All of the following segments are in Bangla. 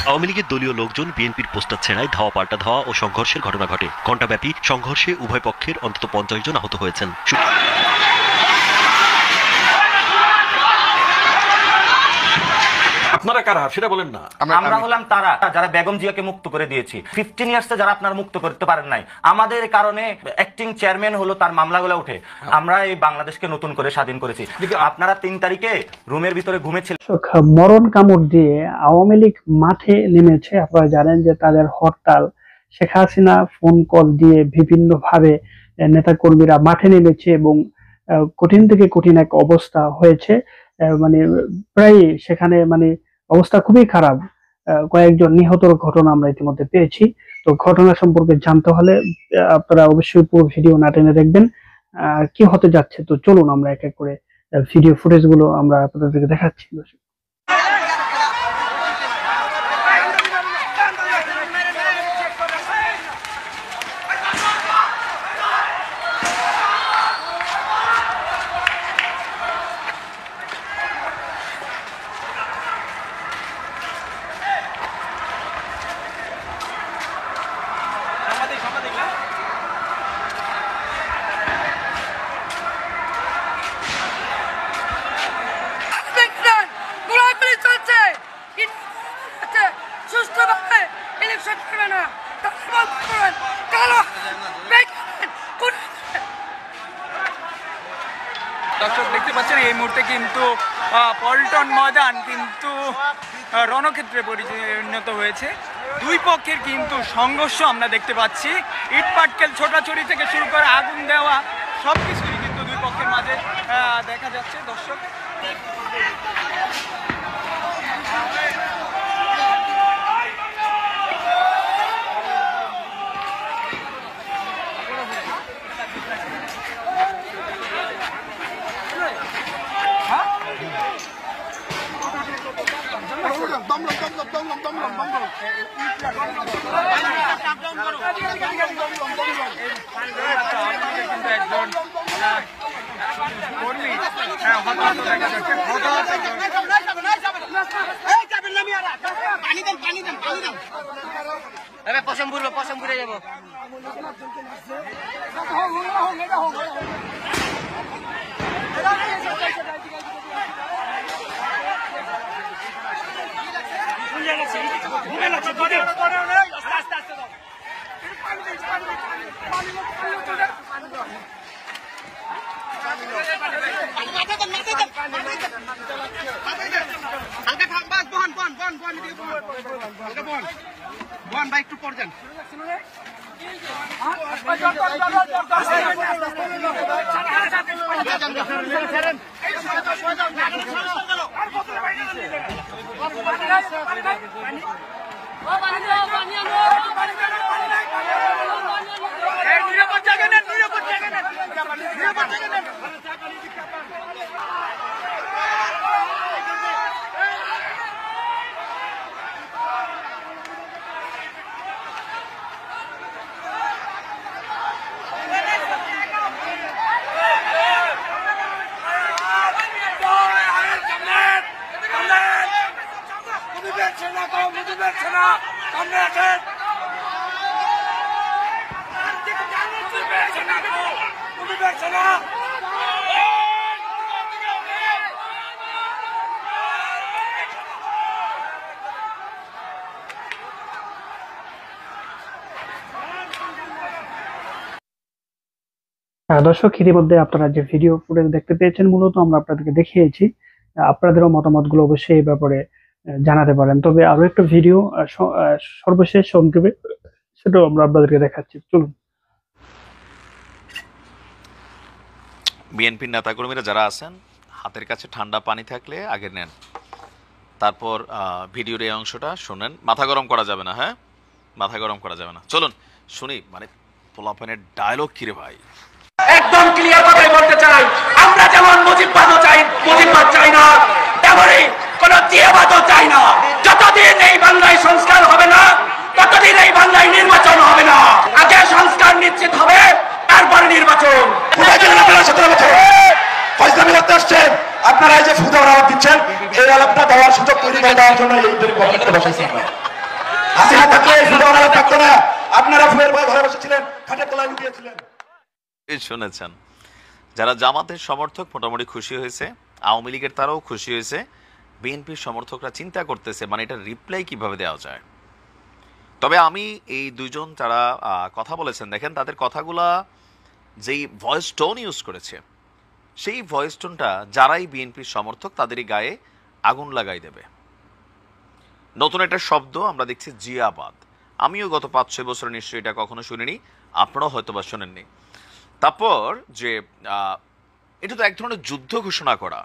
আওয়ামী লীগের দলীয় লোকজন বিএনপির পোস্টার ছেড়ায় ধাওয়া পাল্টা ধাওয়া ও সংঘর্ষের ঘটনা ঘটে। ঘণ্টাব্যাপী সংঘর্ষে উভয় পক্ষের অন্তত 50 জন আহত হয়েছেন। আপনারা কারা সেটা বলেন না। আমরা হলাম তারা যারা বেগম জিয়াকে মুক্ত করে দিয়েছি। 15 ইয়ার্সে যারা আপনারা মুক্ত করতে পারেন নাই, আমাদের কারণে অ্যাক্টিং চেয়ারম্যান হলো, তার মামলাগুলো উঠে আমরা এই বাংলাদেশকে নতুন করে স্বাধীন করেছি। আপনারা 3 তারিখে রুমের ভিতরে ঘুমেছিলেন। মরণ কামড় দিয়ে আওয়ামী লীগ মাঠে নেমেছে। আপনারা জানেন যে তাদের হরতাল, শেখ হাসিনা ফোন কল দিয়ে বিভিন্ন ভাবে নেতাকর্মীরা মাঠে নেমেছে এবং কঠিন থেকে কঠিন এক অবস্থা হয়েছে। মানে প্রায় সেখানে মানে অবস্থা খুবই খারাপ। কয়েকজন নিহতর ঘটনা আমরা ইতিমধ্যে পেয়েছি। তো ঘটনা সম্পর্কে জানতে হলে আপনারা অবশ্যই পুরো ভিডিও না টেনে দেখবেন কি হতে যাচ্ছে। তো চলুন আমরা এক এক করে ভিডিও ফুটেজ গুলো আমরা আপনাদেরকে দেখাচ্ছি। দর্শক দেখতে পাচ্ছেন এই মুহূর্তে কিন্তু পল্টন ময়দান কিন্তু রণক্ষেত্রে পরিণত হয়েছে। দুই পক্ষের কিন্তু সংঘর্ষ আমরা দেখতে পাচ্ছি। ইট পাটকেল ছোটাছুটি থেকে শুরু করে আগুন দেওয়া সবকিছুই কিন্তু দুই পক্ষের মাঝে দেখা যাচ্ছে। দর্শক একজন কর্মী হতাহত দেখা যাচ্ছে। পশমপুরে যাবো। একটু পর যান। দর্শক ইতিমধ্যে আপনারা যে ভিডিও ফুটেজ দেখতে পেয়েছেন মূলত আমরা আপনাদেরকে দেখিয়েছি। আপনাদেরও মতামতগুলো অবশ্যই এই ব্যাপারে জানাতে পারেন। তবে আরো একটা ভিডিও সর্বশেষ সংক্ষেপে সেটাও আমরা আপনাদেরকে দেখাচ্ছি। চলুন। বিএনপির নেতাকর্মীরা যারা আছেন হাতের কাছে ঠান্ডা পানি থাকলে আগে নেন, তারপর ভিডিওর এই অংশটা শুনেন। মাথা গরম করা যাবে না, হ্যাঁ মাথা গরম করা যাবে না। চলুন শুনি মানে পোলাপানের ডায়লগ কিরে ভাই। একদম ক্লিয়ার কথাই বলতে চাই, আমরা যেমন মুজিববাদও চাই, মুজিববাদ চাই না, তেমনই কোন জিয়াবাদও চাই না। যতদিন এই বাংলায় সংস্কার হবে না ততদিন এই বাংলায় নির্বাচন হবে না। আগে সংস্কার নিশ্চিত হবে, তারপরে নির্বাচন। আপনারা এই যে ফুদার আলাপ দিচ্ছেন, এই আলাপটা দেওয়ার সুযোগ তৈরি করে দেওয়ার জন্য এই বসাইছি। হাসিনা থাকলে শুধু ওনারা থাকতো না, আপনারা ফুয়ের ভয়ে ঘরে বসেছিলেন, খাটের তলায় লুকিয়েছিলেন। শুনেছেন, যারা জামাতের সমর্থক মোটামুটি খুশি হয়েছে, আওয়ামী লীগের তারাও খুশি হয়েছে, বিএনপির সমর্থকরা চিন্তা করতেছে মানে এটা রিপ্লাই কিভাবে দেওয়া যায়। তবে আমি এই দুজন যারা কথা বলেছেন, দেখেন তাদের কথাগুলা যেই ভয়েস টোন ইউজ করেছে, সেই ভয়েস টোনটা যারাই বিএনপির সমর্থক তাদেরই গায়ে আগুন লাগাই দেবে। নতুন একটা শব্দ আমরা দেখছি জিয়াবাদ। আমিও গত 5-6 বছর নিশ্চয়ই এটা কখনো শুনিনি, আপনারাও হয়তো বা শোনেননি। তারপর যে এটা তো এক ধরনের যুদ্ধ ঘোষণা করা।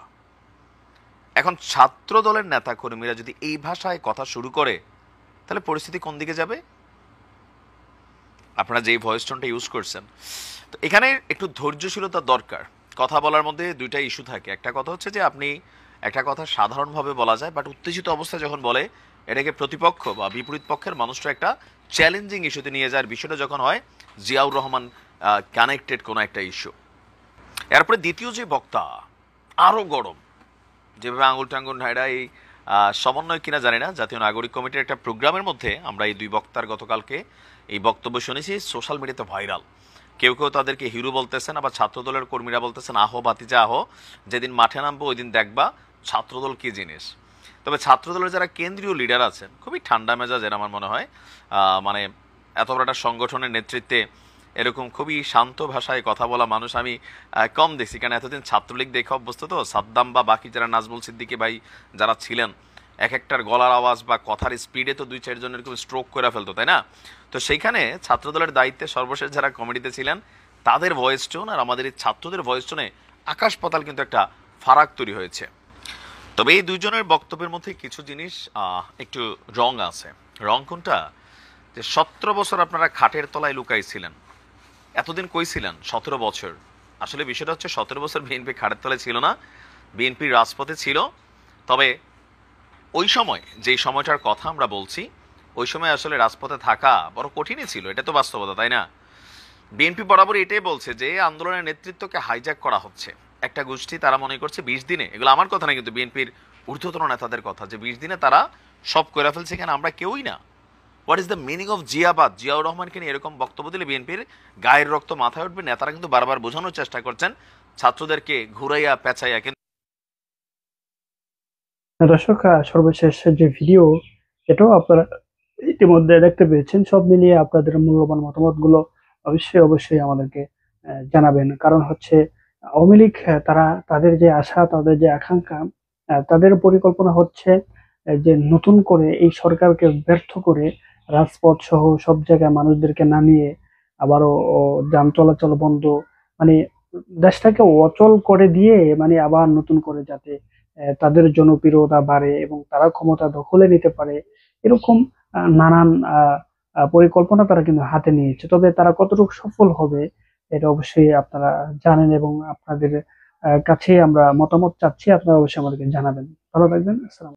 এখন ছাত্র দলের নেতা কর্মীরা যদি এই ভাষায় কথা শুরু করে তাহলে পরিস্থিতি কোন দিকে যাবে? আপনারা যেই ভয়েস টোনটা ইউজ করছেন, তো এখানে একটু ধৈর্যশীলতা দরকার। কথা বলার মধ্যে দুইটা ইস্যু থাকে। একটা কথা হচ্ছে যে আপনি একটা কথা সাধারণভাবে বলা যায়, বাট উত্তেজিত অবস্থায় যখন বলে এটাকে প্রতিপক্ষ বা বিপরীত পক্ষের মানুষটা একটা চ্যালেঞ্জিং ইস্যুতে নিয়ে যায়। বিষয়টা যখন হয় জিয়াউর রহমান কানেক্টেড কোনো একটা ইস্যু। এরপরে দ্বিতীয় যে বক্তা আরও গরম, যেভাবে আঙুল টাঙ্গুল ঢাইড়া এই সমন্বয় কিনা জানি না, জাতীয় নাগরিক কমিটির একটা প্রোগ্রামের মধ্যে আমরা এই দুই বক্তার গতকালকে এই বক্তব্য শুনেছি, সোশ্যাল মিডিয়াতে ভাইরাল। কেউ কেউ তাদেরকে হিরো বলতেছেন, আবার ছাত্রদলের কর্মীরা বলতেছেন আহো বাতিজা আহো, যেদিন মাঠে নামবো ওই দিন দেখবা ছাত্রদল কী জিনিস। তবে ছাত্রদলের যারা কেন্দ্রীয় লিডার আছেন খুবই ঠান্ডা মেজাজের আমার মনে হয়। মানে এত বড় একটা সংগঠনের নেতৃত্বে এরকম খুবই শান্ত ভাষায় কথা বলা মানুষ আমি কম দেখছি। কারণ এতদিন ছাত্রলীগ দেখে অভ্যস্ত, তো সাদ্দাম বা বাকি যারা নাজমুল সিদ্দিকী ভাই যারা ছিলেন, এক একটার গলার আওয়াজ বা কথার স্পিডে তো 2-4 জন এরকম স্ট্রোক করে ফেলতো, তাই না? তো সেইখানে ছাত্রদলের দায়িত্বে সর্বশেষ যারা কমিটিতে ছিলেন তাদের ভয়েস টোন আর আমাদের এই ছাত্রদের ভয়েস টোনে আকাশ পাতাল কিন্তু একটা ফারাক তৈরি হয়েছে। তবে এই দুইজনের বক্তব্যের মধ্যে কিছু জিনিস একটু রং আছে। রং কোনটা? যে 17 বছর আপনারা খাটের তলায় লুকাইছিলেন, এতদিন কই ছিলেন? 17 বছর। আসলে বিষয়টা হচ্ছে 17 বছর বিএনপি খাটের তলায় ছিল না, বিএনপি রাজপথে ছিল। তবে ওই সময় যেই সময়টার কথা আমরা বলছি, ওই সময় আসলে রাজপথে থাকা বড় কঠিনই ছিল, এটা তো বাস্তবতা, তাই না? বিএনপি বরাবর এটাই বলছে যে আন্দোলনের নেতৃত্বকে হাইজ্যাক করা হচ্ছে একটা গোষ্ঠী। তারা মনে করছে 20 দিনে, এগুলো আমার কথা না কিন্তু বিএনপির ঊর্ধ্বতন নেতাদের কথা, যে 20 দিনে তারা সব করে ফেলছে, এখানে আমরা কেউই না। What is the meaning of Ziabad? Ziaur রহমানকে নিয়ে এরকম বক্তব্য দিলে বিএনপির গায়ের রক্ত মাথায় উঠবে। নেতারা কিন্তু বারবার বোঝানোর চেষ্টা করছেন ছাত্রদেরকে ঘুরাইয়া পেঁচাইয়া। দর্শক, সর্বশেষ যে ভিডিও এটাও আপনারা ইতিমধ্যে দেখতে পেয়েছেন। সব মিলিয়ে আপনাদের মূল্যবান মতামতগুলো অবশ্যই অবশ্যই আমাদেরকে জানাবেন। কারণ হচ্ছে আওয়ামী লীগ তারা তাদের যে আশা, তাদের যে আকাঙ্ক্ষা, তাদের পরিকল্পনা হচ্ছে যে নতুন করে এই সরকারকে ব্যর্থ করে রাজপথ সহ সব জায়গায় মানুষদেরকে নামিয়ে আবারও যান চলাচল বন্ধ, মানে দেশটাকে অচল করে দিয়ে মানে আবার নতুন করে যাতে তাদের জনপ্রিয়তা বাড়ে এবং তারা ক্ষমতা দখলে নিতে পারে, এরকম নানান পরিকল্পনা তারা কিন্তু হাতে নিয়েছে। তবে তারা কতটুকু সফল হবে এটা অবশ্যই আপনারা জানেন এবং আপনাদের কাছে আমরা মতামত চাচ্ছি। আপনারা অবশ্যই আমাদেরকে জানাবেন। ভালো থাকবেন। আসসালাম।